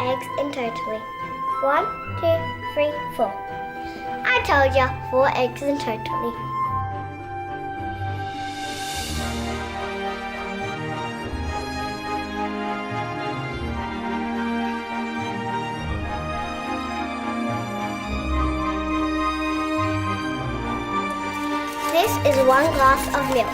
eggs in totally. 1, 2, 3, 4. I told ya, 4 eggs in totally. This is 1 glass of milk.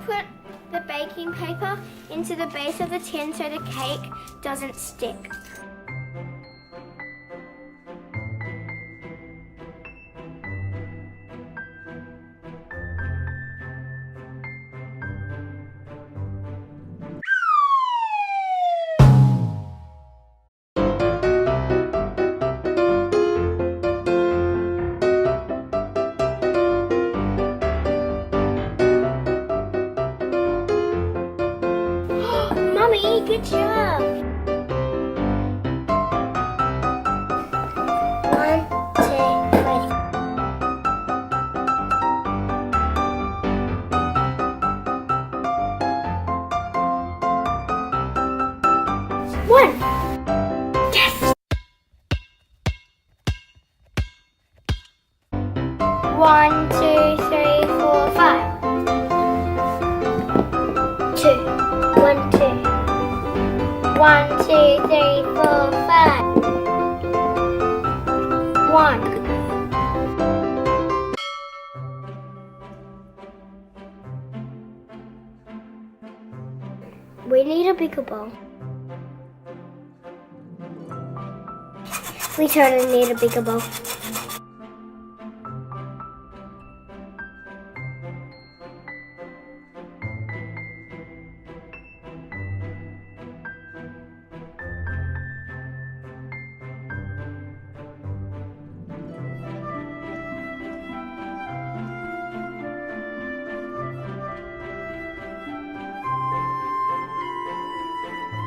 Put the baking paper into the base of the tin so the cake doesn't stick. Mommy, good job! 1, 2, 3. One. Yes! 1, 2, 3, 4, 5. 2. 1, 2. 1, 2, 3, 4, 5. 1. We need a bigger bowl. We totally need a bigger bowl.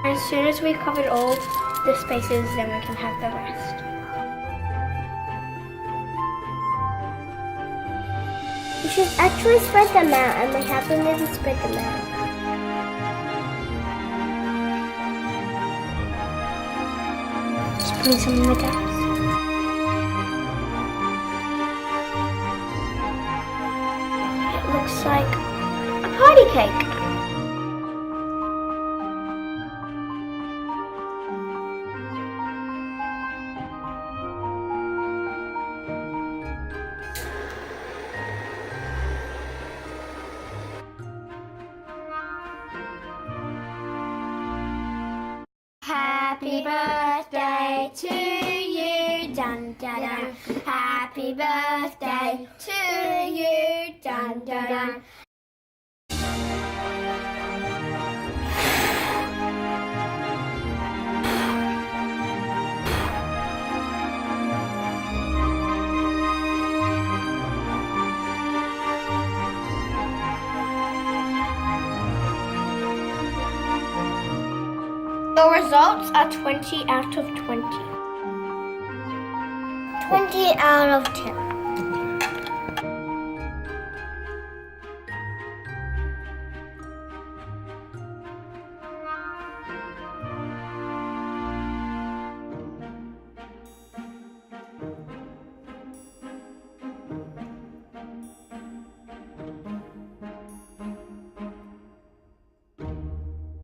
As soon as we've covered all the spaces, then we can have the rest. We should actually spread them out, and we haven't even spread them out. Just putting some in the gaps. It looks like a party cake. Happy birthday to you, dun dun dun. Happy birthday to you, dun dun dun. Your results are 20 out of 20. 20 out of 10.